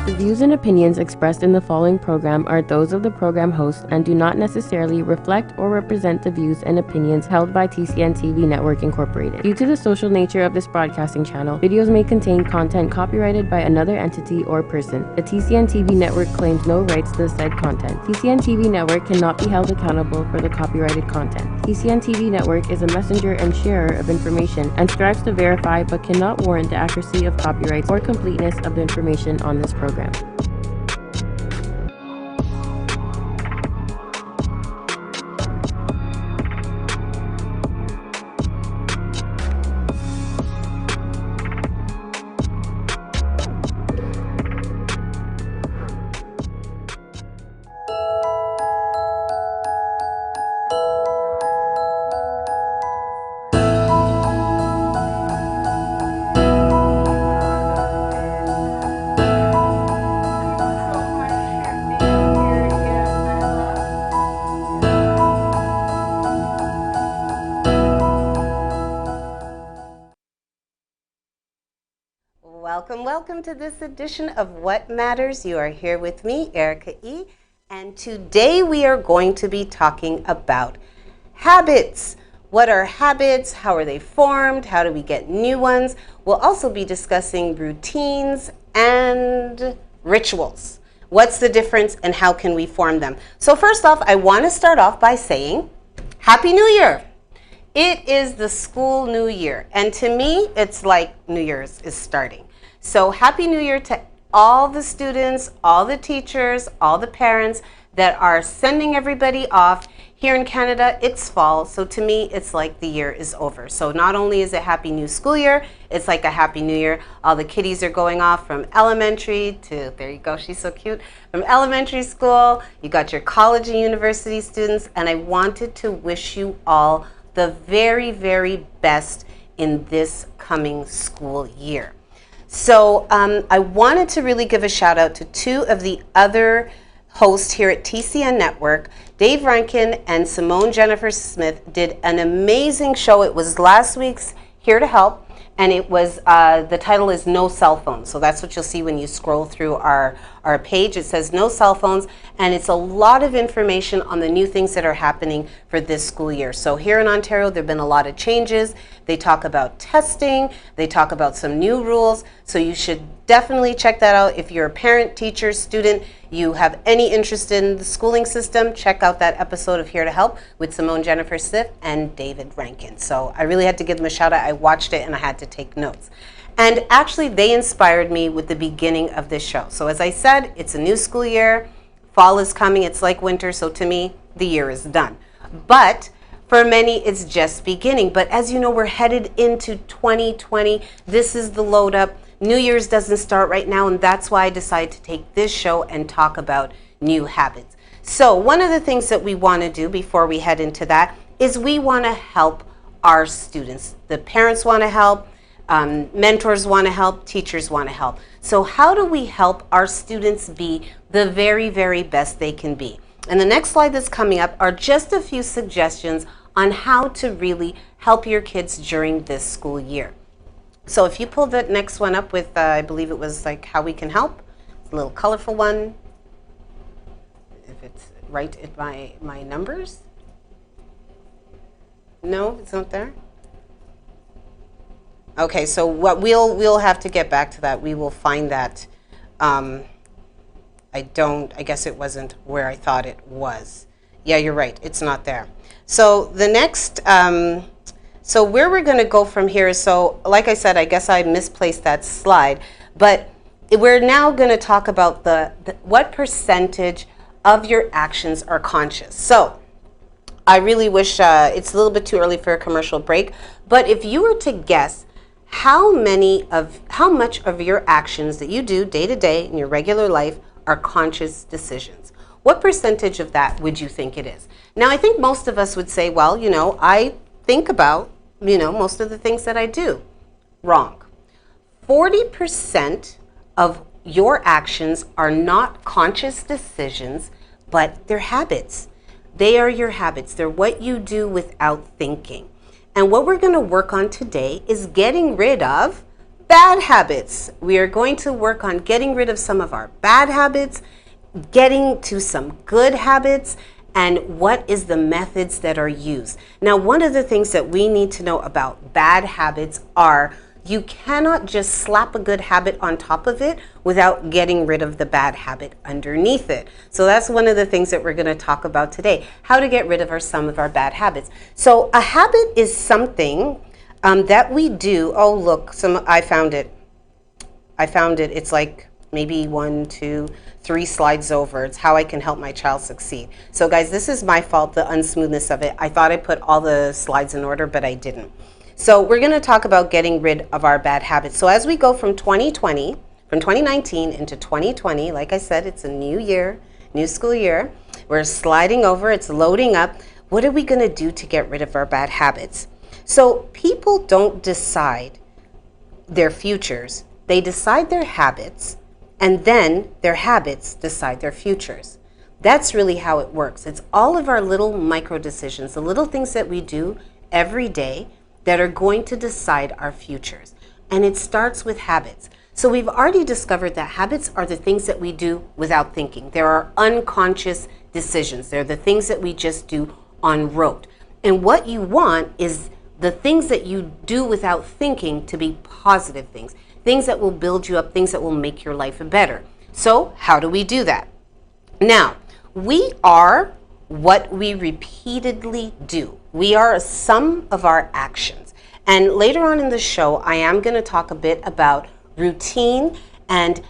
The views and opinions expressed in the following program are those of the program host and do not necessarily reflect or represent the views and opinions held by TCN TV Network Incorporated. Due to the social nature of this broadcasting channel, videos may contain content copyrighted by another entity or person. The TCN TV Network claims no rights to the said content. TCN TV Network cannot be held accountable for the copyrighted content. TCN TV Network is a messenger and sharer of information and strives to verify but cannot warrant the accuracy of copyrights or completeness of the information on this program. Welcome to this edition of What Matters. You are here with me, Erica E. And today we are going to be talking about habits. What are habits? How are they formed? How do we get new ones? We'll also be discussing routines and rituals. What's the difference and how can we form them? So first off, I want to start off by saying Happy New Year. It is the school new year. And to me, it's like New Year's is starting. So Happy New Year to all the students, all the teachers, all the parents that are sending everybody off. Here in Canada, it's fall, so to me, it's like the year is over. So not only is it Happy New School Year, it's like a Happy New Year. All the kiddies are going off from elementary to, there you go, she's so cute, from elementary school. You got your college and university students, and I wanted to wish you all the very, very best in this coming school year. So I wanted to really give a shout out to two of the other hosts here at TCN Network. Dave Rankin and Simone Jennifer Smith did an amazing show. It was last week's Here to Help, and it was, the title is No Cell Phones. So that's what you'll see when you scroll through our page. It says No Cell Phones, and it's a lot of information on the new things that are happening for this school year. So here in Ontario, there have been a lot of changes. They talk about testing. They talk about some new rules. So you should definitely check that out. If you're a parent, teacher, student, you have any interest in the schooling system, check out that episode of Here to Help with Simone Jennifer Smith and David Rankin. So I really had to give them a shout out. I watched it and I had to take notes. And actually, they inspired me with the beginning of this show. So as I said, it's a new school year. Fall is coming. It's like winter. So to me, the year is done. But for many, it's just beginning. But as you know, we're headed into 2020. This is the load up. New Year's doesn't start right now, and that's why I decided to take this show and talk about new habits. So one of the things that we want to do before we head into that is we want to help our students. The parents want to help, mentors want to help, teachers want to help. So how do we help our students be the very, very best they can be? And the next slide that's coming up are just a few suggestions on how to really help your kids during this school year. So if you pull the next one up with, I believe it was like how we can help, it's a little colorful one. If it's right at my numbers. No, it's not there. Okay, so what we'll have to get back to that. We will find that. I guess it wasn't where I thought it was. Yeah, you're right, it's not there. So the next, so where we're going to go from here is, so like I said, I guess I misplaced that slide, but we're now going to talk about what percentage of your actions are conscious. So I really wish, it's a little bit too early for a commercial break, but if you were to guess how much of your actions that you do day to day in your regular life are conscious decisions, what percentage of that would you think it is? Now, I think most of us would say, well, you know, I think about, you know, most of the things that I do. Wrong. 40% of your actions are not conscious decisions, but they're habits. They are your habits. They're what you do without thinking. And what we're going to work on today is getting rid of Bad habits. We are going to work on getting rid of some of our bad habits, getting to some good habits, and what is the methods that are used. Now, one of the things that we need to know about bad habits are you cannot just slap a good habit on top of it without getting rid of the bad habit underneath it. So that's one of the things that we're going to talk about today, how to get rid of some of our bad habits. So a habit is something that we do. Oh, look, I found it. It's like maybe 1, 2, 3 slides over. It's how I can help my child succeed. So guys, this is my fault, the unsmoothness of it. I thought I put all the slides in order, but I didn't. So we're going to talk about getting rid of our bad habits. So as we go from 2019 into 2020, like I said, it's a new year, new school year. We're sliding over, it's loading up. What are we going to do to get rid of our bad habits? So people don't decide their futures. They decide their habits, and then their habits decide their futures. That's really how it works. It's all of our little micro decisions, the little things that we do every day that are going to decide our futures. And it starts with habits. So we've already discovered that habits are the things that we do without thinking. There are unconscious decisions. They're the things that we just do en route. And what you want is the things that you do without thinking to be positive things, things that will build you up, things that will make your life better. So how do we do that? Now, we are what we repeatedly do. We are a sum of our actions. And later on in the show, I am going to talk a bit about routine. And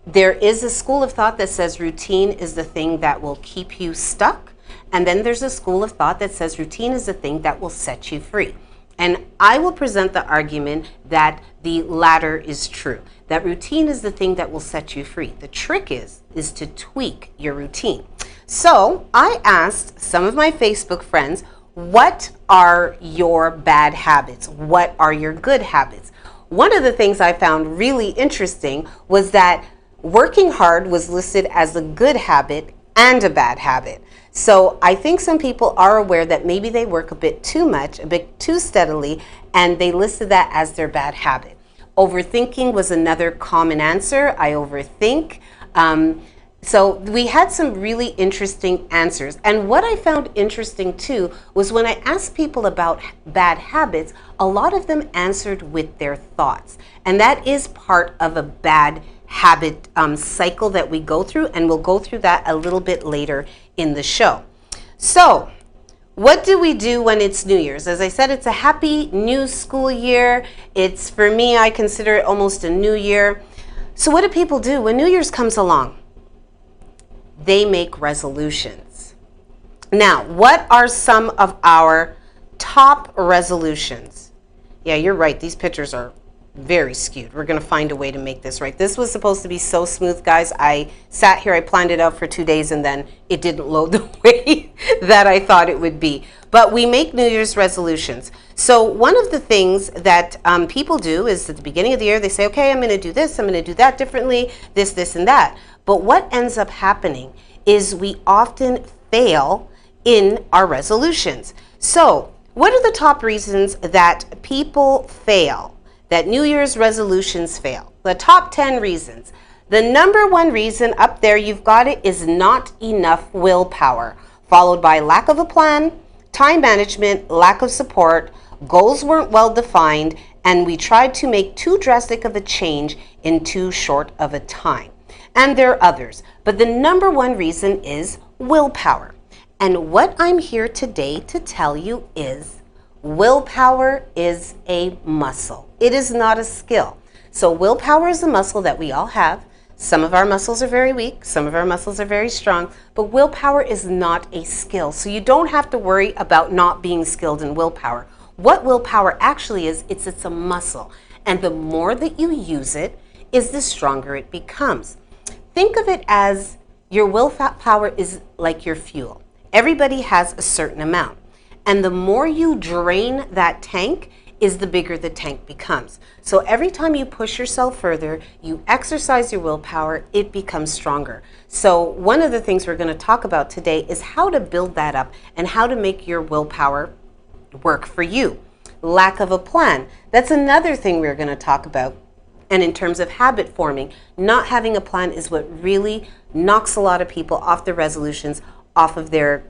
there is a school of thought that says routine is the thing that will keep you stuck. And then there's a school of thought that says routine is the thing that will set you free. And I will present the argument that the latter is true, that routine is the thing that will set you free. The trick is to tweak your routine. So I asked some of my Facebook friends, what are your bad habits? What are your good habits? One of the things I found really interesting was that working hard was listed as a good habit and a bad habit. So I think some people are aware that maybe they work a bit too much, a bit too steadily, and they listed that as their bad habit. Overthinking was another common answer. I overthink. So we had some really interesting answers. And what I found interesting too was when I asked people about bad habits, a lot of them answered with their thoughts. And that is part of a bad habit cycle that we go through, and we'll go through that a little bit later in the show. So what do we do when it's New Year's? As I said, it's a happy new school year. It's, for me, I consider it almost a new year. So what do people do when New Year's comes along? They make resolutions. Now, what are some of our top resolutions? Yeah, you're right. These pictures are very skewed. We're going to find a way to make this right. This was supposed to be so smooth, guys. I sat here, I planned it out for 2 days, and then it didn't load the way that I thought it would be. But we make New Year's resolutions. So one of the things that people do is at the beginning of the year, they say, okay, I'm going to do this, I'm going to do that differently, this, and that. But what ends up happening is we often fail in our resolutions. So what are the top reasons that people fail, that New Year's resolutions fail? The top 10 reasons. The number one reason up there, you've got it, is not enough willpower, followed by lack of a plan, time management, lack of support, goals weren't well defined, and we tried to make too drastic of a change in too short of a time. And there are others, but the number one reason is willpower. And what I'm here today to tell you is willpower is a muscle. It is not a skill. So willpower is a muscle that we all have. Some of our muscles are very weak, some of our muscles are very strong, but willpower is not a skill. So you don't have to worry about not being skilled in willpower. What willpower actually is, it's a muscle. And the more that you use it, is the stronger it becomes. Think of it as your willpower is like your fuel. Everybody has a certain amount. And the more you drain that tank, is the bigger the tank becomes. So every time you push yourself further, you exercise your willpower, it becomes stronger. So one of the things we're going to talk about today is how to build that up and how to make your willpower work for you. Lack of a plan. That's another thing we're going to talk about. And in terms of habit forming, not having a plan is what really knocks a lot of people off their resolutions, off of their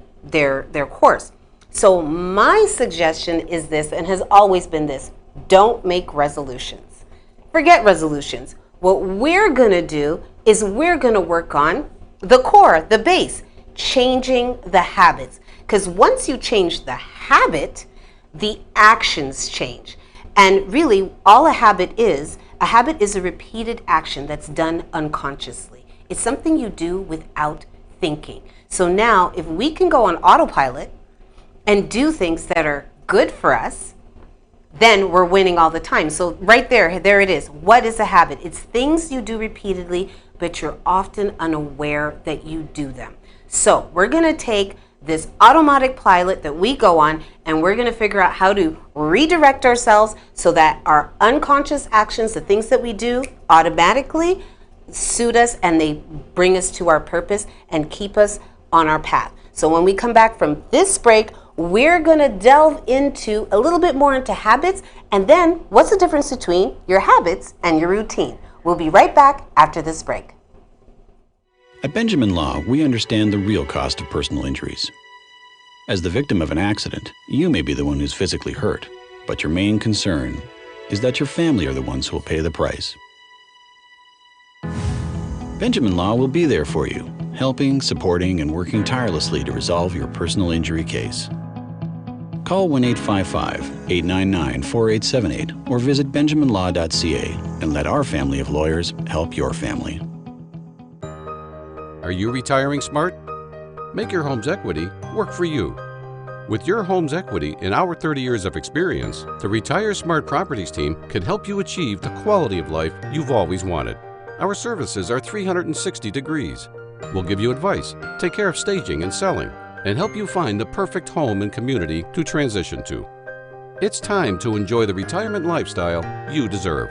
course. So my suggestion is this, and has always been this: don't make resolutions. Forget resolutions. What we're going to do is we're going to work on the core, the base, changing the habits. Because once you change the habit, the actions change. And really, all a habit is a repeated action that's done unconsciously. It's something you do without thinking. So now, if we can go on autopilot and do things that are good for us, then we're winning all the time. So right there it is. What is a habit? It's things you do repeatedly, but you're often unaware that you do them. So we're going to take this automatic pilot that we go on, and we're going to figure out how to redirect ourselves so that our unconscious actions, the things that we do, automatically suit us, and they bring us to our purpose and keep us on our path. So when we come back from this break, we're going to delve into a little bit more into habits, and then what's the difference between your habits and your routine. We'll be right back after this break. At Benjamin Law, we understand the real cost of personal injuries. As the victim of an accident, you may be the one who's physically hurt, but your main concern is that your family are the ones who will pay the price. Benjamin Law will be there for you, helping, supporting, and working tirelessly to resolve your personal injury case. Call 1-855-899-4878 or visit benjaminlaw.ca and let our family of lawyers help your family. Are you retiring smart? Make your home's equity work for you. With your home's equity and our 30 years of experience, the Retire Smart Properties team can help you achieve the quality of life you've always wanted. Our services are 360 degrees. We'll give you advice, take care of staging and selling, and help you find the perfect home and community to transition to. It's time to enjoy the retirement lifestyle you deserve.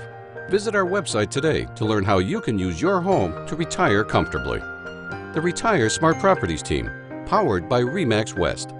Visit our website today to learn how you can use your home to retire comfortably. The Retire Smart Properties team, powered by RE/MAX West.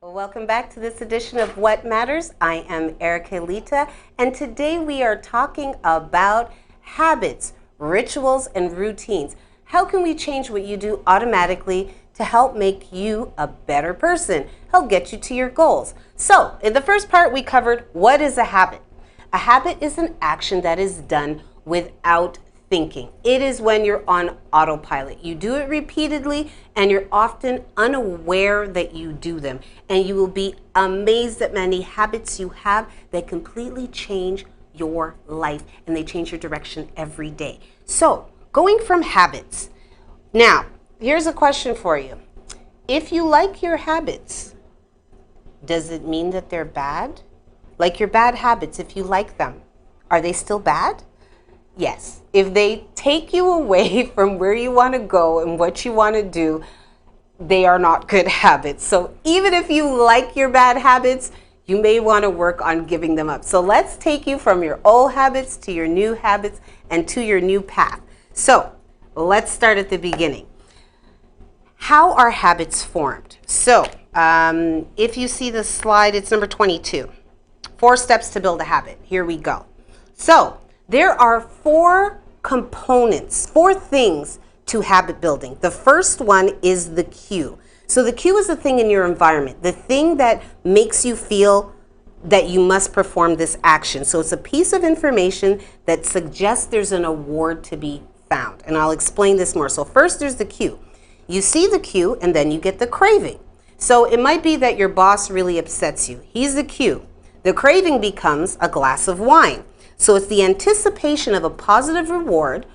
Welcome back to this edition of What Matters. I am Erica Lita, and today we are talking about habits, rituals, and routines. How can we change what you do automatically to help make you a better person, help get you to your goals? So, in the first part, we covered what is a habit. A habit is an action that is done without thinking. It is when you're on autopilot. You do it repeatedly, and you're often unaware that you do them. And you will be amazed at many habits you have that completely change your life, and they change your direction every day. So, going from habits. Now, here's a question for you. If you like your habits, does it mean that they're bad? Like your bad habits, if you like them, are they still bad? Yes. If they take you away from where you want to go and what you want to do, they are not good habits. So even if you like your bad habits, you may want to work on giving them up. So let's take you from your old habits to your new habits and to your new path. So let's start at the beginning. How are habits formed? So if you see the slide, it's number 22. 4 steps to build a habit. Here we go. So there are 4 components, 4 things to habit building. The first one is the cue. So the cue is the thing in your environment, the thing that makes you feel that you must perform this action. So it's a piece of information that suggests there's an award to be found. And I'll explain this more. So first there's the cue. You see the cue, and then you get the craving. So it might be that your boss really upsets you. He's the cue. The craving becomes a glass of wine. So it's the anticipation of a positive reward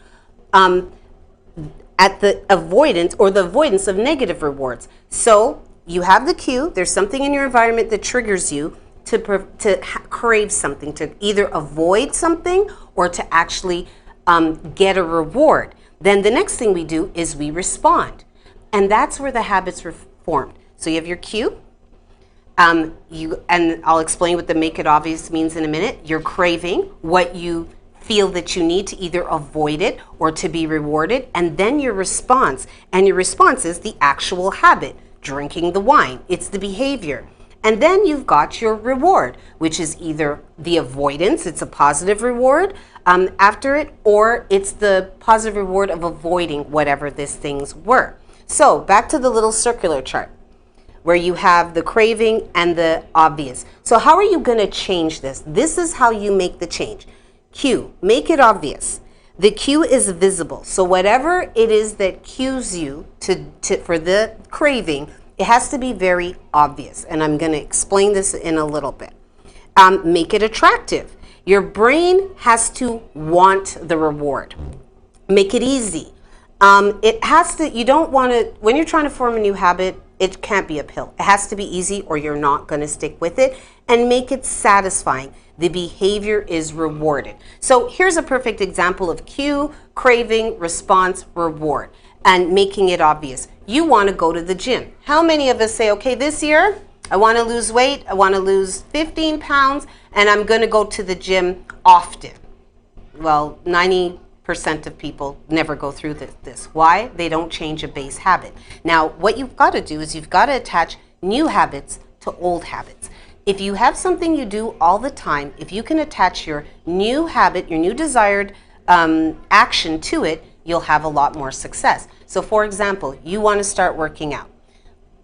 at the avoidance of negative rewards. So you have the cue. There's something in your environment that triggers you to crave something, to either avoid something or to actually get a reward. Then the next thing we do is we respond. And that's where the habits were formed. So you have your cue. And I'll explain what the make it obvious means in a minute. You're craving what you feel that you need to either avoid it or to be rewarded, and then your response. And your response is the actual habit, drinking the wine. It's the behavior. And then you've got your reward, which is either the avoidance, it's a positive reward after it, or it's the positive reward of avoiding whatever these things were. So back to the little circular chart where you have the craving and the obvious. So how are you going to change this? This is how you make the change. Cue, make it obvious. The cue is visible. So whatever it is that cues you for the craving, it has to be very obvious. And I'm going to explain this in a little bit. Make it attractive. Your brain has to want the reward. Make it easy. It has to, you don't want to, when you're trying to form a new habit, it can't be a pill. It has to be easy or you're not going to stick with it. And make it satisfying. The behavior is rewarded. So here's a perfect example of cue, craving, response, reward, and making it obvious. You want to go to the gym. How many of us say, okay, this year I want to lose weight, I want to lose 15 pounds, and I'm going to go to the gym often? Well, 90% of people never go through this. Why? They don't change a base habit. Now, what you've got to do is you've got to attach new habits to old habits. If you have something you do all the time, if you can attach your new habit, your new desired action to it, you'll have a lot more success. So for example, you want to start working out.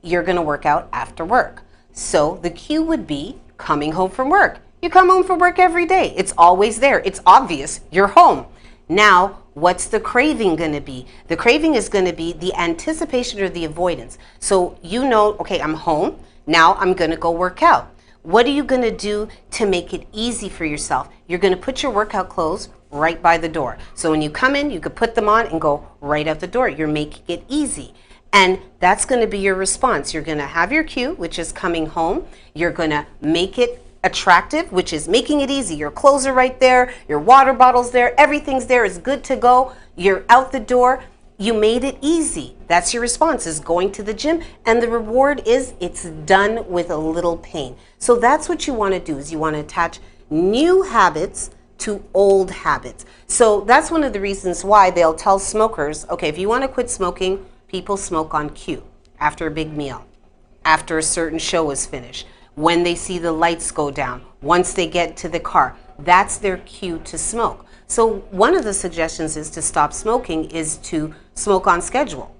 You're going to work out after work. So the cue would be coming home from work. You come home from work every day. It's always there. It's obvious. You're home. Now, what's the craving going to be? The craving is going to be the anticipation or the avoidance. So you know, okay, I'm home. Now I'm going to go work out. What are you going to do to make it easy for yourself? You're going to put your workout clothes right by the door. So when you come in, you could put them on and go right out the door. You're making it easy. And that's going to be your response. You're going to have your cue, which is coming home. You're going to make it attractive, which is making it easy. Your clothes are right there. Your water bottle's there. Everything's there. It's good to go. You're out the door. You made it easy. That's your response, is going to the gym. And the reward is it's done with a little pain. So that's what you want to do, is you want to attach new habits to old habits. So that's one of the reasons why they'll tell smokers, okay, if you want to quit smoking, people smoke on cue, after a big meal, after a certain show is finished, when they see the lights go down, once they get to the car. That's their cue to smoke. So one of the suggestions is to stop smoking is to smoke on schedule.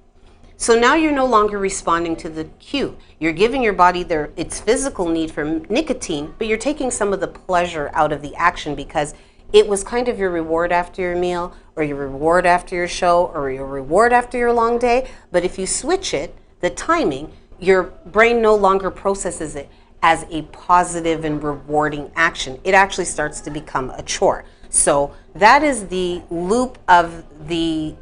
So now you're no longer responding to the cue. You're giving your body its physical need for nicotine, but you're taking some of the pleasure out of the action because it was kind of your reward after your meal, or your reward after your show, or your reward after your long day. But if you switch it, the timing, your brain no longer processes it as a positive and rewarding action. It actually starts to become a chore. So that is the loop of the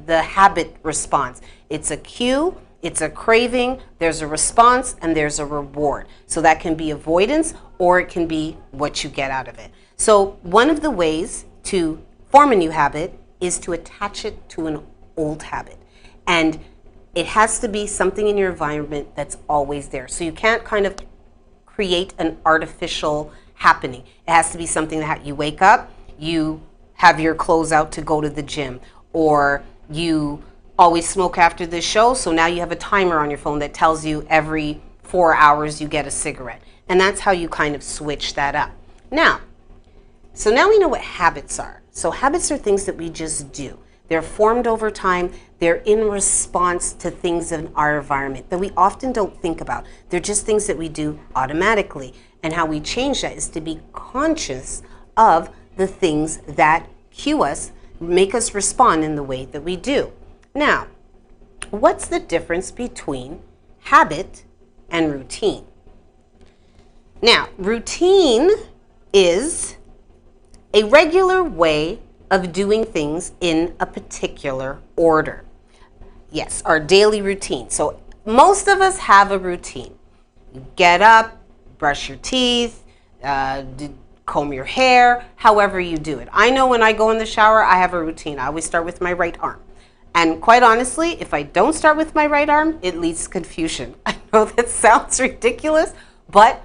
habit response. It's a cue, it's a craving, there's a response, and there's a reward. So that can be avoidance, or it can be what you get out of it. So one of the ways to form a new habit is to attach it to an old habit. And it has to be something in your environment that's always there. So you can't kind of create an artificial happening. It has to be something that you wake up, you have your clothes out to go to the gym, or you always smoke after the show, so now you have a timer on your phone that tells you every 4 hours you get a cigarette. And that's how you kind of switch that up. Now we know what habits are. So habits are things that we just do. They're formed over time. They're in response to things in our environment that we often don't think about. They're just things that we do automatically. And how we change that is to be conscious of the things that cue us, make us respond in the way that we do. Now, what's the difference between habit and routine? Now, routine is a regular way of doing things in a particular order. Yes, our daily routine. So most of us have a routine. You get up, brush your teeth, comb your hair, however you do it. I know when I go in the shower, I have a routine. I always start with my right arm. And quite honestly, if I don't start with my right arm, it leads to confusion. I know that sounds ridiculous, but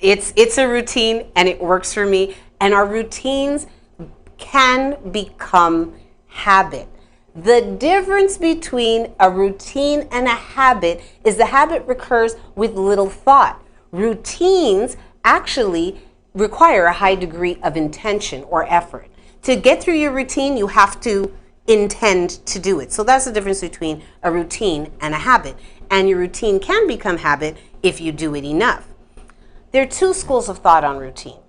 it's a routine and it works for me. And our routines can become habit. The difference between a routine and a habit is the habit recurs with little thought. Routines actually require a high degree of intention or effort. To get through your routine, you have to intend to do it. So that's the difference between a routine and a habit. And your routine can become habit if you do it enough. There are two schools of thought on routine.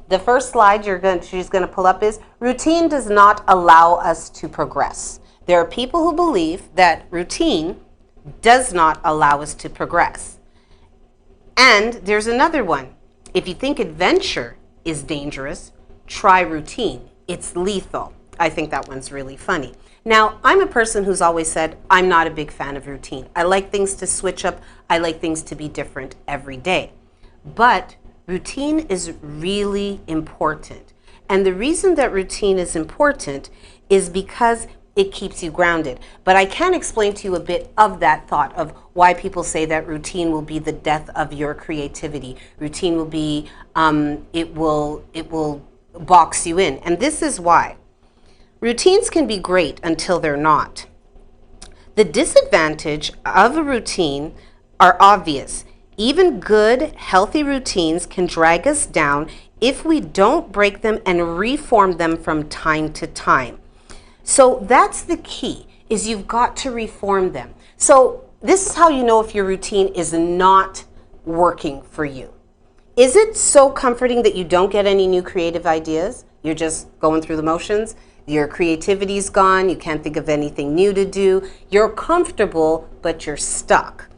The first slide she's going to pull up is, routine does not allow us to progress. There are people who believe that routine does not allow us to progress. And there's another one. If you think adventure is dangerous, try routine. It's lethal. I think that one's really funny. Now, I'm a person who's always said I'm not a big fan of routine. I like things to switch up. I like things to be different every day. But routine is really important. And the reason that routine is important is because it keeps you grounded. But I can explain to you a bit of that thought of why people say that routine will be the death of your creativity. Routine will be, it will box you in. And this is why. Routines can be great until they're not. The disadvantage of a routine are obvious. Even good, healthy routines can drag us down if we don't break them and reform them from time to time. So that's the key, is you've got to reform them. So this is how you know if your routine is not working for you. Is it so comforting that you don't get any new creative ideas? You're just going through the motions? Your creativity's gone, you can't think of anything new to do. You're comfortable, but you're stuck.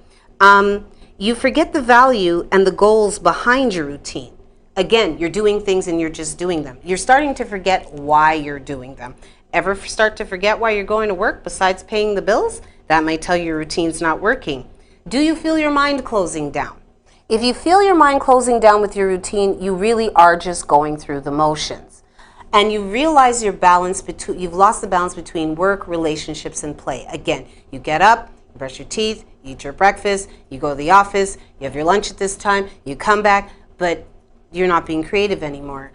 You forget the value and the goals behind your routine. Again, you're doing things and you're just doing them. You're starting to forget why you're doing them. Ever start to forget why you're going to work besides paying the bills? That might tell you your routine's not working. Do you feel your mind closing down? If you feel your mind closing down with your routine, you really are just going through the motions. And you realize you've lost the balance between work, relationships, and play. Again, you get up, you brush your teeth, you eat your breakfast, you go to the office, you have your lunch at this time, you come back, but you're not being creative anymore.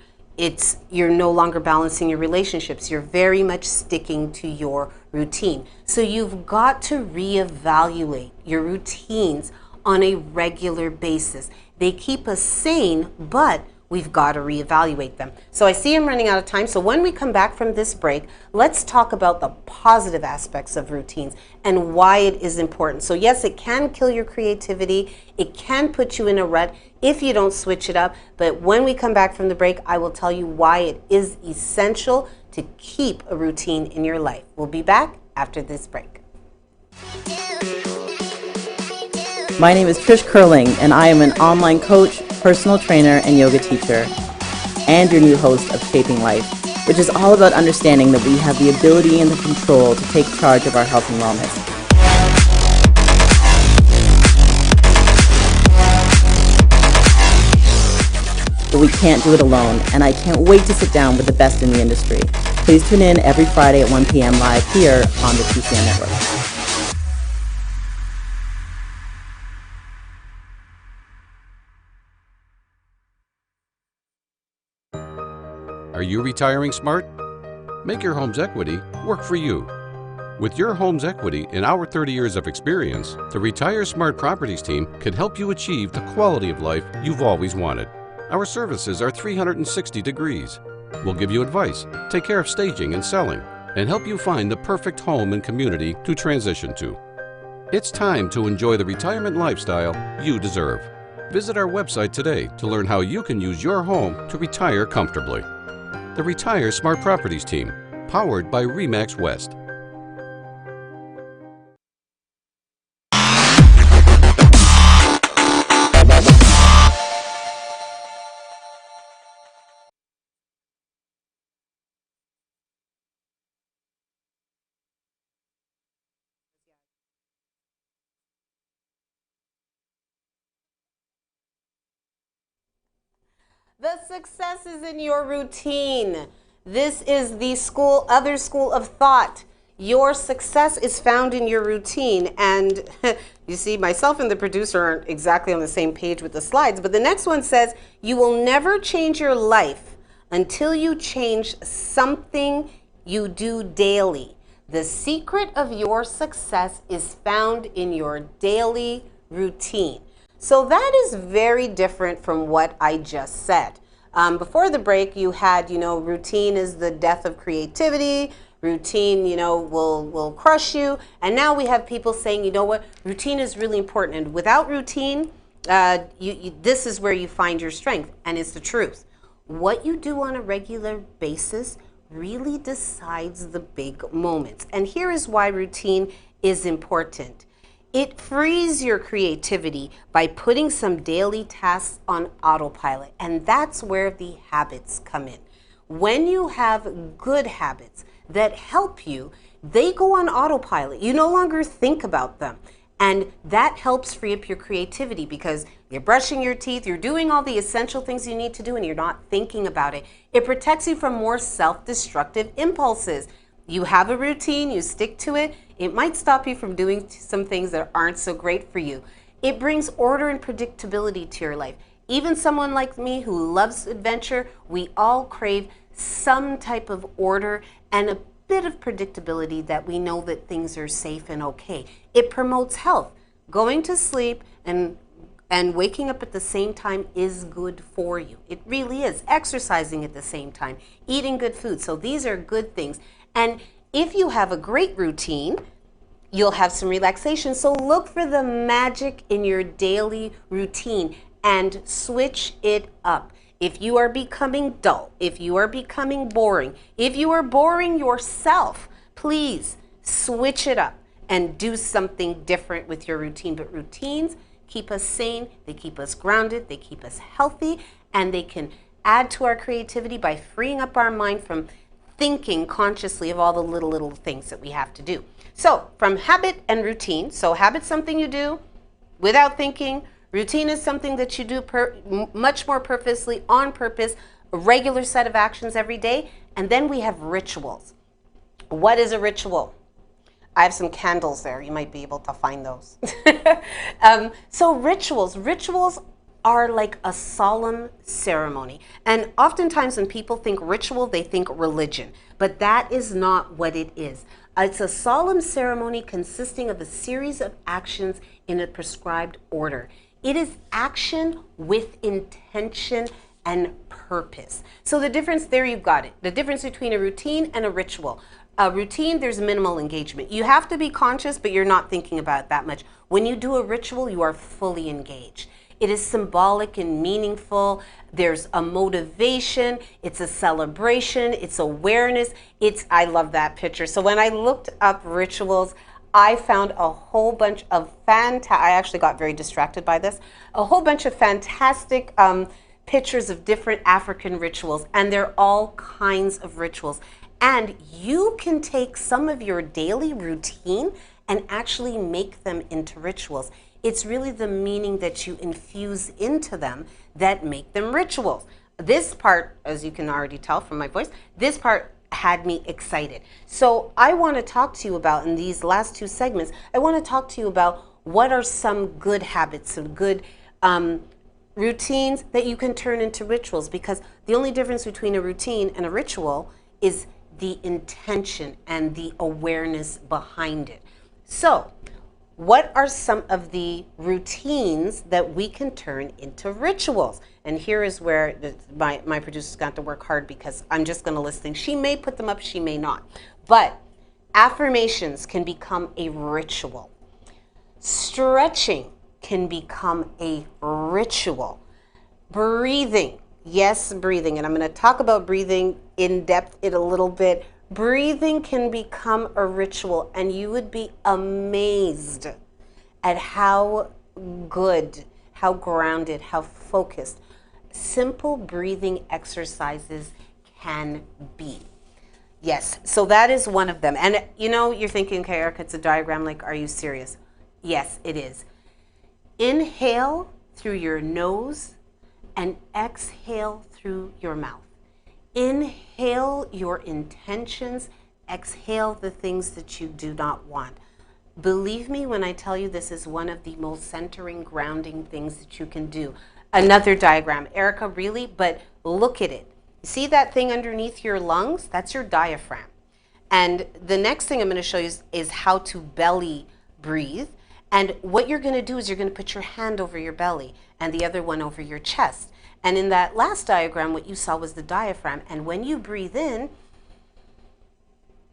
You're no longer balancing your relationships. You're very much sticking to your routine. So you've got to reevaluate your routines on a regular basis. They keep us sane, but we've got to reevaluate them. So I see I'm running out of time. So when we come back from this break, let's talk about the positive aspects of routines and why it is important. So yes, it can kill your creativity. It can put you in a rut if you don't switch it up. But when we come back from the break, I will tell you why it is essential to keep a routine in your life. We'll be back after this break. My name is Trish Curling, and I am an online coach, personal trainer, and yoga teacher, and your new host of Shaping Life, which is all about understanding that we have the ability and the control to take charge of our health and wellness. But we can't do it alone, and I can't wait to sit down with the best in the industry. Please tune in every Friday at 1 p.m. live here on the TCN Network. Are you retiring smart? Make your home's equity work for you. With your home's equity in our 30 years of experience, the Retire Smart Properties team can help you achieve the quality of life you've always wanted. Our services are 360 degrees. We'll give you advice, take care of staging and selling, and help you find the perfect home and community to transition to. It's time to enjoy the retirement lifestyle you deserve. Visit our website today to learn how you can use your home to retire comfortably. The Retire Smart Properties team, powered by RE/MAX West. The success is in your routine. This is the other school of thought. Your success is found in your routine. And you see, myself and the producer aren't exactly on the same page with the slides, but the next one says, you will never change your life until you change something you do daily. The secret of your success is found in your daily routine. So that is very different from what I just said. Before the break, you had, routine is the death of creativity. Routine, will crush you. And now we have people saying, you know what, routine is really important. And without routine, this is where you find your strength. And it's the truth. What you do on a regular basis really decides the big moments. And here is why routine is important. It frees your creativity by putting some daily tasks on autopilot. And that's where the habits come in. When you have good habits that help you, they go on autopilot. You no longer think about them. And that helps free up your creativity because you're brushing your teeth, you're doing all the essential things you need to do, and you're not thinking about it. It protects you from more self-destructive impulses. You have a routine, you stick to it. It might stop you from doing some things that aren't so great for you. It brings order and predictability to your life. Even someone like me who loves adventure, we all crave some type of order and a bit of predictability that we know that things are safe and okay. It promotes health. Going to sleep and waking up at the same time is good for you. It really is. Exercising at the same time, eating good food. So these are good things. And if you have a great routine, you'll have some relaxation. So look for the magic in your daily routine and switch it up. If you are becoming dull, if you are becoming boring, if you are boring yourself, please switch it up and do something different with your routine. But routines keep us sane, they keep us grounded, they keep us healthy, and they can add to our creativity by freeing up our mind from thinking consciously of all the little things that we have to do. So from habit and routine, so habit's something you do without thinking. Routine is something that you do much more purposely, on purpose, a regular set of actions every day. And then we have rituals. What is a ritual? I have some candles there. You might be able to find those. So rituals are like a solemn ceremony. And oftentimes when people think ritual, they think religion. But that is not what it is. It's a solemn ceremony consisting of a series of actions in a prescribed order. It is action with intention and purpose. So the difference, there you've got it. The difference between a routine and a ritual. A routine, there's minimal engagement. You have to be conscious, but you're not thinking about it that much. When you do a ritual, you are fully engaged. It is symbolic and meaningful. There's a motivation. It's a celebration. It's awareness. I love that picture. So when I looked up rituals, I found a whole bunch of I actually got very distracted by this, a whole bunch of fantastic pictures of different African rituals, and they're all kinds of rituals. And you can take some of your daily routine and actually make them into rituals. It's really the meaning that you infuse into them that make them rituals. This part, as you can already tell from my voice, this part had me excited. So I want to talk to you about, in these last two segments, I want to talk to you about what are some good habits, some good routines that you can turn into rituals, because the only difference between a routine and a ritual is the intention and the awareness behind it. So what are some of the routines that we can turn into rituals? And here is where my producer's got to work hard, because I'm just going to list things. She may put them up, she may not. But affirmations can become a ritual. Stretching can become a ritual. Breathing, yes, breathing. And I'm going to talk about breathing in depth in a little bit. Breathing can become a ritual, and you would be amazed at how good, how grounded, how focused simple breathing exercises can be. Yes, so that is one of them. And you're thinking, okay, Erica, it's a diagram, like, are you serious? Yes, it is. Inhale through your nose and exhale through your mouth. Inhale your intentions Exhale the things that you do not want. Believe me when I tell you this is one of the most centering, grounding things that you can do. Another diagram. Erica, really? But look at it. See that thing underneath your lungs? That's your diaphragm. And the next thing I'm going to show you is how to belly breathe. And what you're going to do is you're going to put your hand over your belly and the other one over your chest. And in that last diagram, what you saw was the diaphragm. And when you breathe in,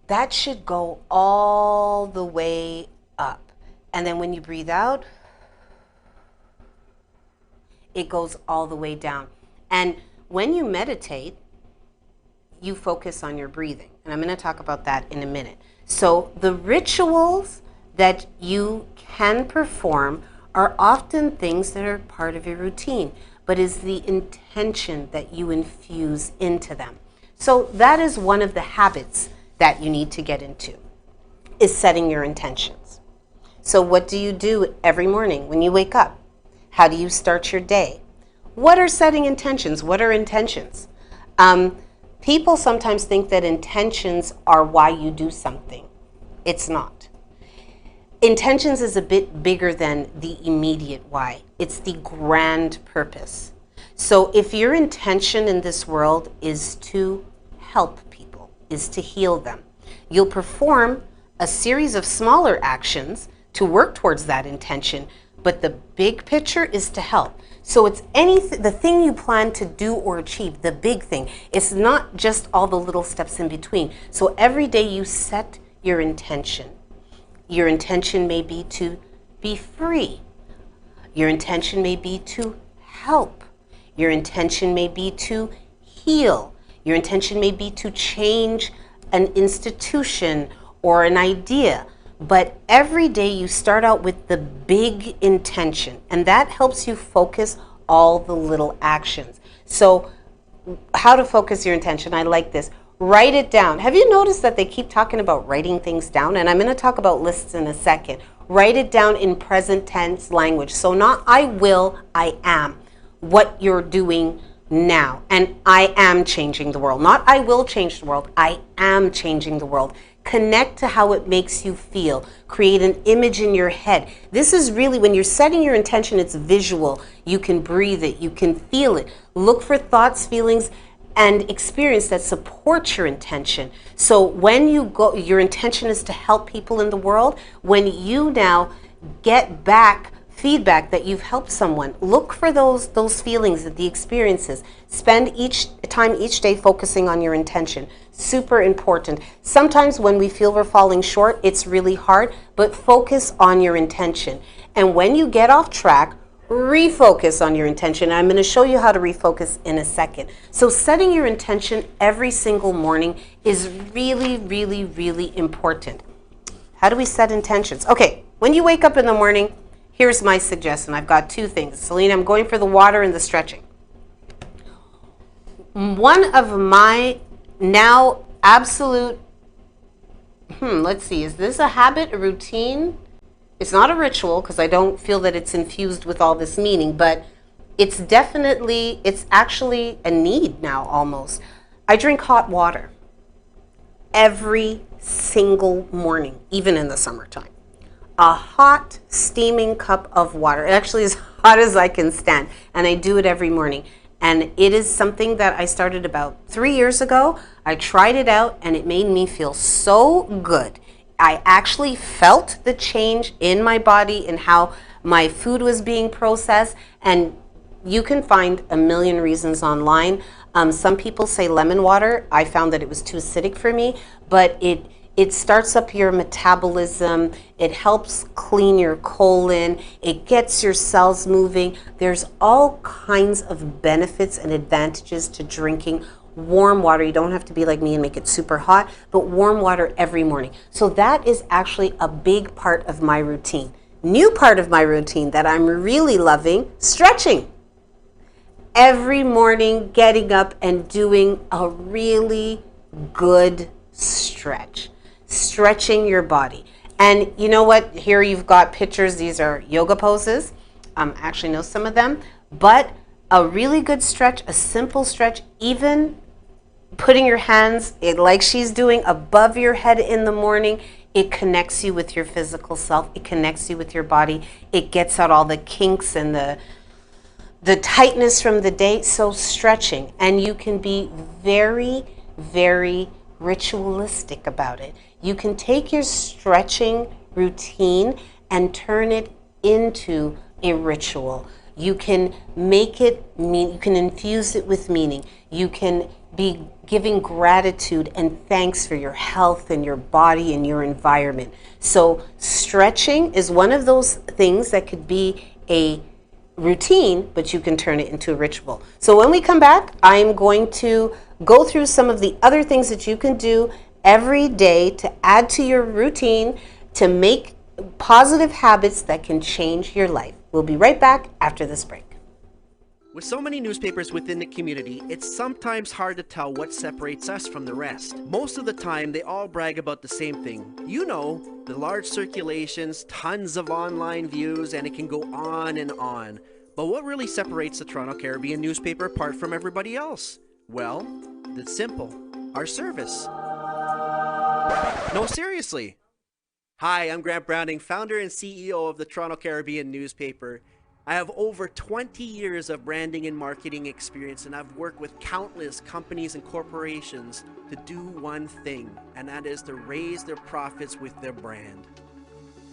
that should go all the way up. And then when you breathe out, it goes all the way down. And when you meditate, you focus on your breathing. And I'm going to talk about that in a minute. So the rituals that you can perform are often things that are part of your routine, but is the intention that you infuse into them. So that is one of the habits that you need to get into, is setting your intentions. So what do you do every morning when you wake up? How do you start your day? What are setting intentions? What are intentions? People sometimes think that intentions are why you do something. It's not. Intentions is a bit bigger than the immediate why. It's the grand purpose. So if your intention in this world is to help people, is to heal them, you'll perform a series of smaller actions to work towards that intention, but the big picture is to help. So it's the thing you plan to do or achieve, the big thing. It's not just all the little steps in between. So every day you set your intention. Your intention may be to be free. Your intention may be to help. Your intention may be to heal. Your intention may be to change an institution or an idea. But every day you start out with the big intention, and that helps you focus all the little actions. So how to focus your intention, I like this. Write it down. Have you noticed that they keep talking about writing things down? And I'm going to talk about lists in a second. Write it down in present tense language. So not I will, I am. What you're doing now. And I am changing the world. Not I will change the world. I am changing the world. Connect to how it makes you feel. Create an image in your head. This is really, when you're setting your intention, it's visual. You can breathe it. You can feel it. Look for thoughts, feelings, and experience that support your intention. So when you go, your intention is to help people in the world. When you now get back feedback that you've helped someone, look for those feelings, the experiences. Spend each day focusing on your intention. Super important. Sometimes when we feel we're falling short, it's really hard, but focus on your intention. And when you get off track, refocus on your intention. I'm going to show you how to refocus in a second. So setting your intention every single morning is really, really, really important. How do we set intentions? Okay, when you wake up in the morning, here's my suggestion. I've got two things. Selena, I'm going for the water and the stretching. One of my now absolute, let's see, is this a habit, a routine? It's not a ritual because I don't feel that it's infused with all this meaning, but it's actually a need now almost. I drink hot water every single morning, even in the summertime. A hot, steaming cup of water. It actually is hot as I can stand, and I do it every morning. And it is something that I started about 3 years ago. I tried it out, and it made me feel so good. I actually felt the change in my body and how my food was being processed. And you can find a million reasons online. Some people say lemon water. I found that it was too acidic for me, but it starts up your metabolism. It helps clean your colon. It gets your cells moving. There's all kinds of benefits and advantages to drinking warm water. You don't have to be like me and make it super hot, but warm water every morning. So that is actually a big part of my routine. New part of my routine that I'm really loving, stretching. Every morning, getting up and doing a really good stretch. Stretching your body. And you know what? Here you've got pictures. These are yoga poses. I actually know some of them. But a really good stretch, a simple stretch, even putting your hands, like she's doing, above your head in the morning, it connects you with your physical self. It connects you with your body. It gets out all the kinks and the tightness from the day. So stretching, and you can be very, very ritualistic about it. You can take your stretching routine and turn it into a ritual. You can make it mean, you can infuse it with meaning. You can be giving gratitude and thanks for your health and your body and your environment. So stretching is one of those things that could be a routine, but you can turn it into a ritual. So when we come back, I'm going to go through some of the other things that you can do every day to add to your routine to make positive habits that can change your life. We'll be right back after this break. With so many newspapers within the community, it's sometimes hard to tell what separates us from the rest. Most of the time, they all brag about the same thing. You know, the large circulations, tons of online views, and it can go on and on. But what really separates the Toronto Caribbean newspaper apart from everybody else? Well, it's simple. Our service. No, seriously. Hi, I'm Grant Browning, founder and CEO of the Toronto Caribbean newspaper. I have over 20 years of branding and marketing experience, and I've worked with countless companies and corporations to do one thing, and that is to raise their profits with their brand.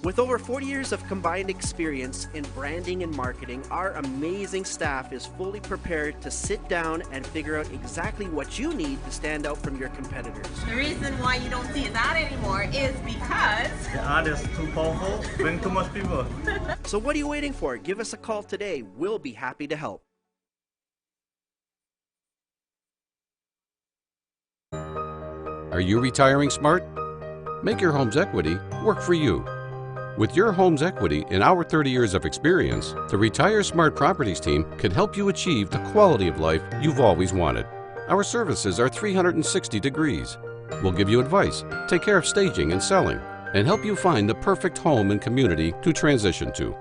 With over 40 years of combined experience in branding and marketing, our amazing staff is fully prepared to sit down and figure out exactly what you need to stand out from your competitors. The reason why you don't see that anymore is because the ad is too powerful, bring too much people. So what are you waiting for? Give us a call today. We'll be happy to help. Are you retiring smart? Make your home's equity work for you. With your home's equity in our 30 years of experience, the Retire Smart Properties team can help you achieve the quality of life you've always wanted. Our services are 360 degrees. We'll give you advice, take care of staging and selling, and help you find the perfect home and community to transition to.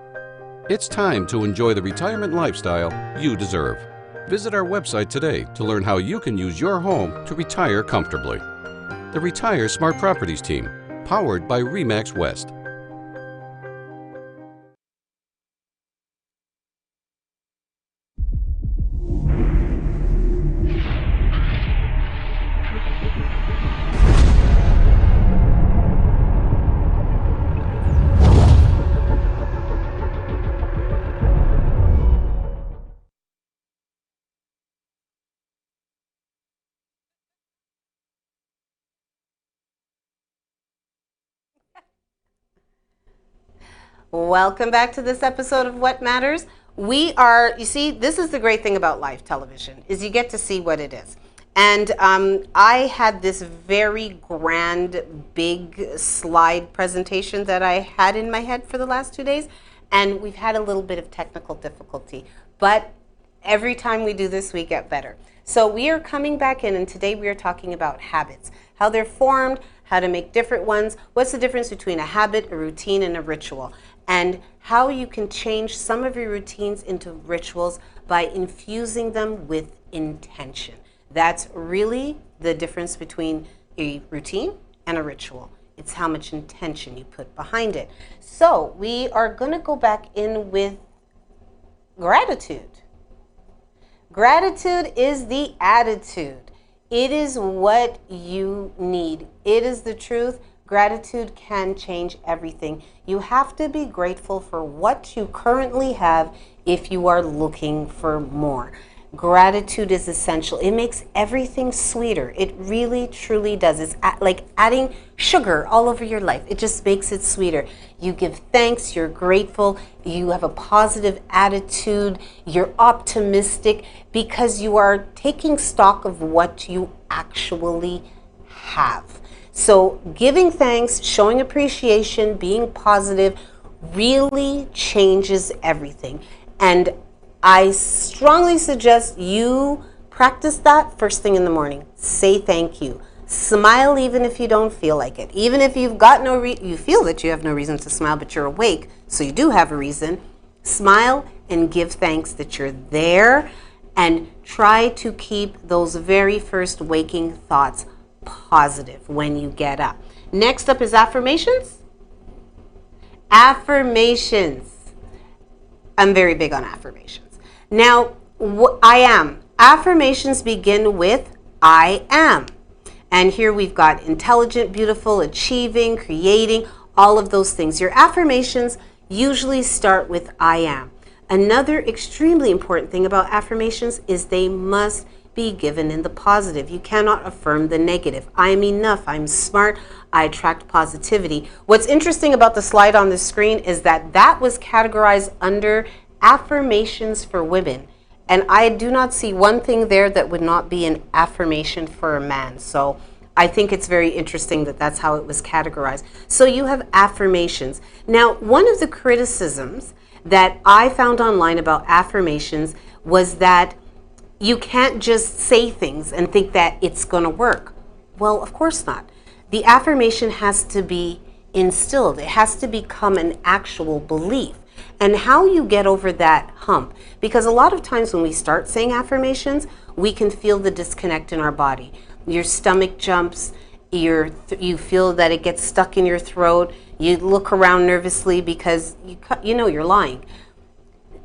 It's time to enjoy the retirement lifestyle you deserve. Visit our website today to learn how you can use your home to retire comfortably. The Retire Smart Properties team, powered by RE/MAX West. Welcome back to this episode of What Matters. We are, you see, this is the great thing about live television, is you get to see what it is. And I had this very grand, big slide presentation that I had in my head for the last 2 days, and we've had a little bit of technical difficulty. But every time we do this, we get better. So we are coming back in, and today we are talking about habits, how they're formed, how to make different ones, what's the difference between a habit, a routine, and a ritual, and how you can change some of your routines into rituals by infusing them with intention. That's really the difference between a routine and a ritual. It's how much intention you put behind it. So we are going to go back in with gratitude. Gratitude is the attitude. It is what you need. It is the truth. Gratitude can change everything. You have to be grateful for what you currently have if you are looking for more. Gratitude is essential. It makes everything sweeter. It really, truly does. It's like adding sugar all over your life. It just makes it sweeter. You give thanks, you're grateful, you have a positive attitude, you're optimistic because you are taking stock of what you actually have. So giving thanks, showing appreciation, being positive really changes everything. And I strongly suggest you practice that first thing in the morning. Say thank you. Smile even if you don't feel like it. Even if you've got you feel that you have no reason to smile, but you're awake, so you do have a reason. Smile and give thanks that you're there And try to keep those very first waking thoughts positive when you get up. Next up is affirmations. Affirmations. I'm very big on affirmations. Now, I am. Affirmations begin with I am. And here we've got intelligent, beautiful, achieving, creating, all of those things. Your affirmations usually start with I am. Another extremely important thing about affirmations is they must be given in the positive. You cannot affirm the negative. I am enough. I'm smart. I attract positivity. What's interesting about the slide on the screen is that that was categorized under affirmations for women. And I do not see one thing there that would not be an affirmation for a man. So I think it's very interesting that that's how it was categorized. So you have affirmations. Now, one of the criticisms that I found online about affirmations was that you can't just say things and think that it's going to work. Well, of course not. The affirmation has to be instilled. It has to become an actual belief. And how you get over that hump, because a lot of times when we start saying affirmations, we can feel the disconnect in our body. Your stomach jumps, you feel that it gets stuck in your throat, you look around nervously because you know you're lying.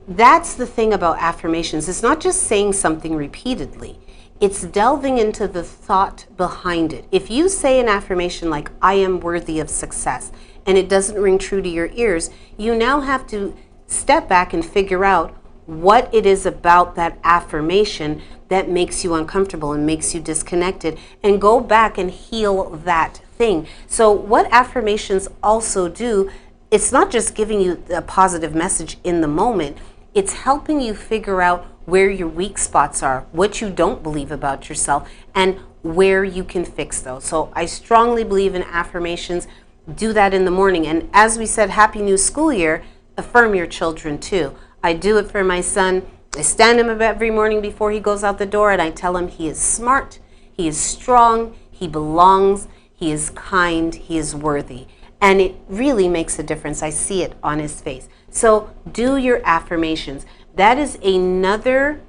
That's the thing about affirmations. It's not just saying something repeatedly. It's delving into the thought behind it. If you say an affirmation like, I am worthy of success, and it doesn't ring true to your ears, you now have to step back and figure out what it is about that affirmation that makes you uncomfortable and makes you disconnected, and go back and heal that thing. So what affirmations also do, it's not just giving you a positive message in the moment, it's helping you figure out where your weak spots are, what you don't believe about yourself, and where you can fix those. So I strongly believe in affirmations. Do that in the morning. And as we said, Happy New School Year, affirm your children too. I do it for my son. I stand him up every morning before he goes out the door and I tell him he is smart, he is strong, he belongs, he is kind, he is worthy. And it really makes a difference. I see it on his face. So do your affirmations. That is another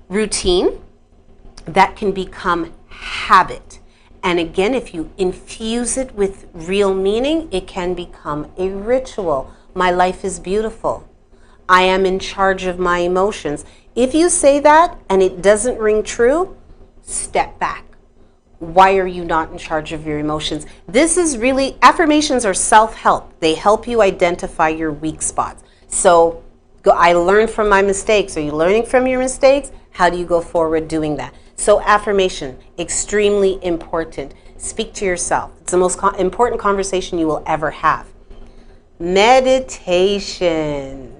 routine that can become habit. And again, if you infuse it with real meaning, it can become a ritual. My life is beautiful. I am in charge of my emotions. If you say that and it doesn't ring true, step back. Why are you not in charge of your emotions? This is really, affirmations are self-help. They help you identify your weak spots. So I learned from my mistakes. Are you learning from your mistakes? How do you go forward doing that? So affirmation, extremely important. Speak to yourself. It's the most important conversation you will ever have. Meditation.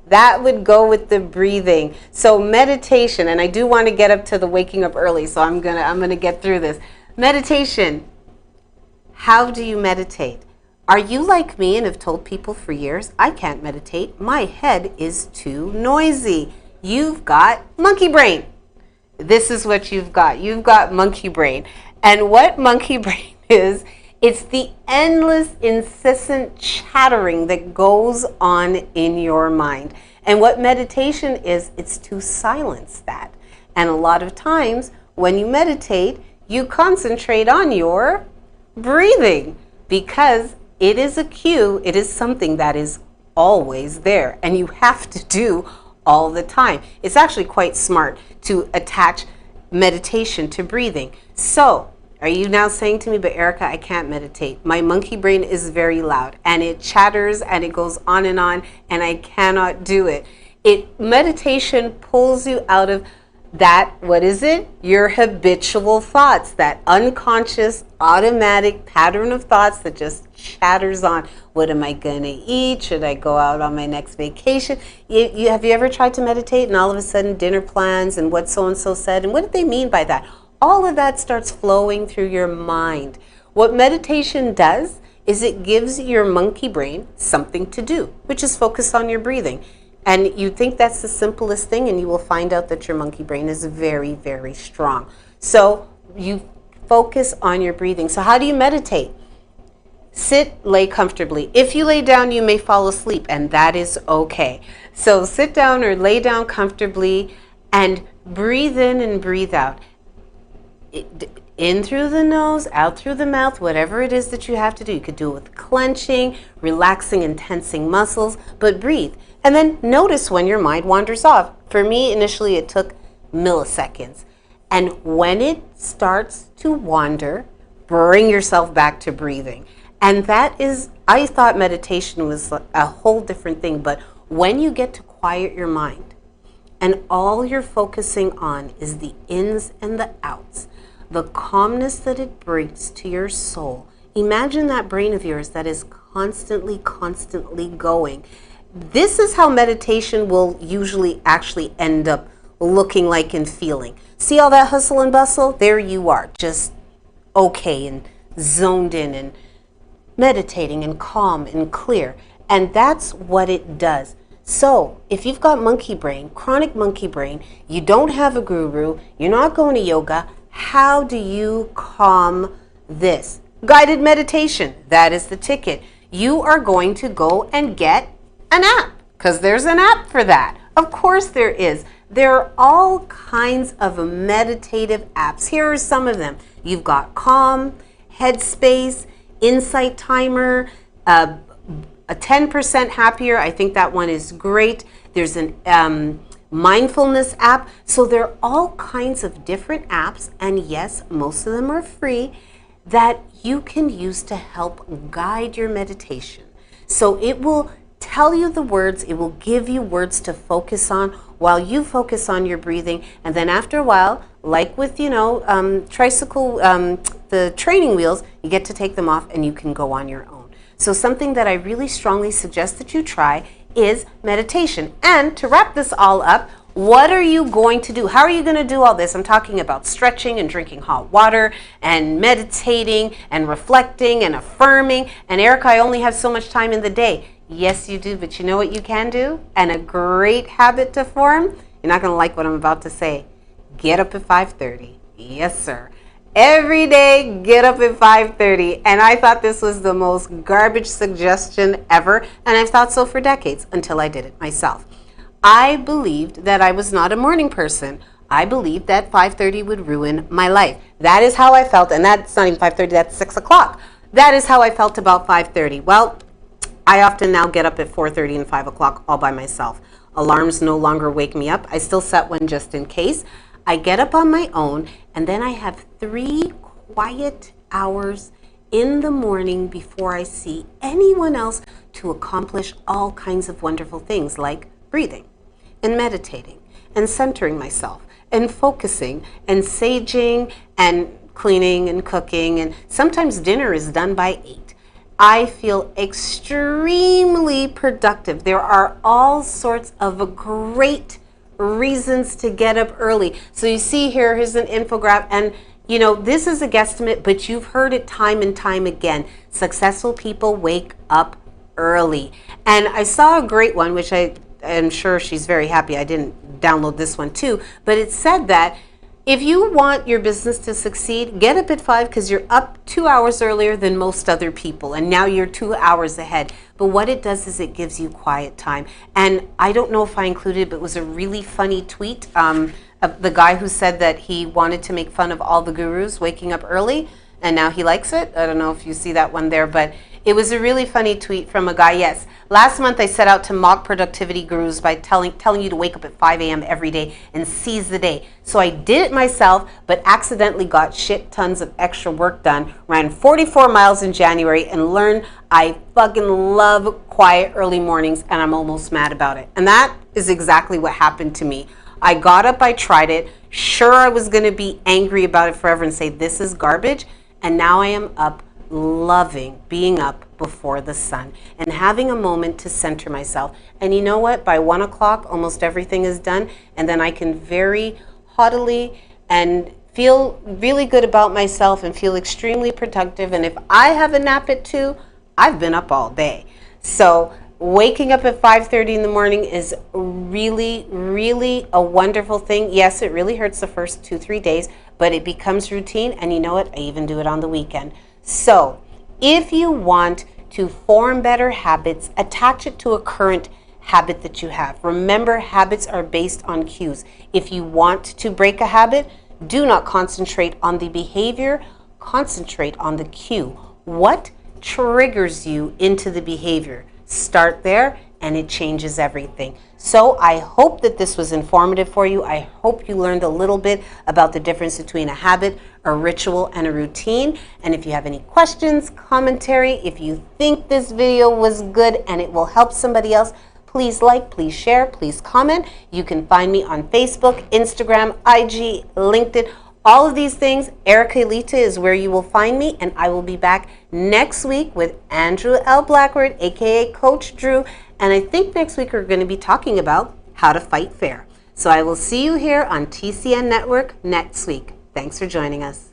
That would go with the breathing. So meditation, and I do want to get up to the waking up early, so I'm gonna get through this. Meditation. How do you meditate? Are you like me and have told people for years, I can't meditate, my head is too noisy? You've got monkey brain. This is what you've got. You've got monkey brain. And what monkey brain is, it's the endless, incessant chattering that goes on in your mind. And what meditation is, it's to silence that. And a lot of times when you meditate, you concentrate on your breathing because it is a cue, it is something that is always there and you have to do all the time. It's actually quite smart to attach meditation to breathing. So, are you now saying to me, but Erica, I can't meditate. My monkey brain is very loud and it chatters and it goes on and I cannot do it. Meditation pulls you out of that, what is it? Your habitual thoughts, that unconscious, automatic pattern of thoughts that just chatters on. What am I going to eat? Should I go out on my next vacation? Have you ever tried to meditate and all of a sudden dinner plans and what so-and-so said? And what did they mean by that? All of that starts flowing through your mind. What meditation does is it gives your monkey brain something to do, which is focus on your breathing. And you think that's the simplest thing, and you will find out that your monkey brain is very, very strong. So you focus on your breathing. So how do you meditate? Sit, lay comfortably. If you lay down, you may fall asleep, and that is okay. So sit down or lay down comfortably And breathe in and breathe out. In through the nose, out through the mouth, whatever it is that you have to do. You could do it with clenching, relaxing and tensing muscles, but breathe. And then notice when your mind wanders off. For me, initially it took milliseconds. And when it starts to wander, bring yourself back to breathing. And that is, I thought meditation was a whole different thing, but when you get to quiet your mind and all you're focusing on is the ins and the outs, the calmness that it brings to your soul. Imagine that brain of yours that is constantly going. This is how meditation will usually actually end up looking like and feeling. See all that hustle and bustle? There you are, just okay and zoned in and meditating and calm and clear. And that's what it does. So if you've got monkey brain, chronic monkey brain, you don't have a guru, you're not going to yoga, how do you calm this? Guided meditation, that is the ticket. You are going to go and get an app, because there's an app for that. Of course there is. There are all kinds of meditative apps. Here are some of them. You've got Calm, Headspace, Insight Timer, a 10% Happier. I think that one is great. There's an mindfulness app. So there are all kinds of different apps, and yes, most of them are free, that you can use to help guide your meditation. So it will tell you the words, it will give you words to focus on while you focus on your breathing. And then after a while, like with, tricycle, the training wheels, you get to take them off and you can go on your own. So something that I really strongly suggest that you try is meditation. And to wrap this all up, what are you going to do? How are you going to do all this? I'm talking about stretching and drinking hot water and meditating and reflecting and affirming. And Erica, I only have so much time in the day. Yes, you do, but you know what you can do? And a great habit to form? You're not going to like what I'm about to say. Get up at 5:30. Yes, sir. Every day, get up at 5:30. And I thought this was the most garbage suggestion ever. And I've thought so for decades until I did it myself. I believed that I was not a morning person. I believed that 5:30 would ruin my life. That is how I felt. And that's not even 5:30, that's 6 o'clock. That is how I felt about 5:30. Well, I often now get up at 4:30 and 5 o'clock all by myself. Alarms no longer wake me up. I still set one just in case. I get up on my own, and then I have 3 quiet hours in the morning before I see anyone else to accomplish all kinds of wonderful things like breathing and meditating and centering myself and focusing and saging and cleaning and cooking. And sometimes dinner is done by 8. I feel extremely productive. There are all sorts of great reasons to get up early. So you see here's an infographic, and this is a guesstimate, but you've heard it time and time again. Successful people wake up early. And I saw a great one, which I am sure she's very happy I didn't download this one too, but it said that if you want your business to succeed, get up at 5 because you're up 2 hours earlier than most other people, and now you're 2 hours ahead. But what it does is it gives you quiet time. And I don't know if I included it, but it was a really funny tweet of the guy who said that he wanted to make fun of all the gurus waking up early, and now he likes it. I don't know if you see that one there, but it was a really funny tweet from a guy. Yes, last month I set out to mock productivity gurus by telling you to wake up at 5 a.m. every day and seize the day. So I did it myself, but accidentally got shit tons of extra work done, ran 44 miles in January, and learned I fucking love quiet early mornings, and I'm almost mad about it. And that is exactly what happened to me. I got up, I tried it. Sure, I was going to be angry about it forever and say this is garbage, and now I am up loving being up before the sun and having a moment to center myself. And you know what? By 1 o'clock, almost everything is done. And then I can very haughtily and feel really good about myself and feel extremely productive. And if I have a nap at 2, I've been up all day. So waking up at 5:30 in the morning is really, really a wonderful thing. Yes, it really hurts the first 2-3 days, but it becomes routine. And you know what? I even do it on the weekend. So if you want to form better habits, attach it to a current habit that you have. Remember, habits are based on cues. If you want to break a habit, do not concentrate on the behavior, concentrate on the cue. What triggers you into the behavior? Start there and it changes everything. So I hope that this was informative for you. I hope you learned a little bit about the difference between a habit, a ritual, and a routine. And if you have any questions, commentary, if you think this video was good and it will help somebody else, please like, please share, please comment. You can find me on Facebook, Instagram, IG, LinkedIn, all of these things. Erica Elita is where you will find me, and I will be back next week with Andrew L. Blackwood, aka Coach Drew, and I think next week we're going to be talking about how to fight fair. So I will see you here on TCN Network next week. Thanks for joining us.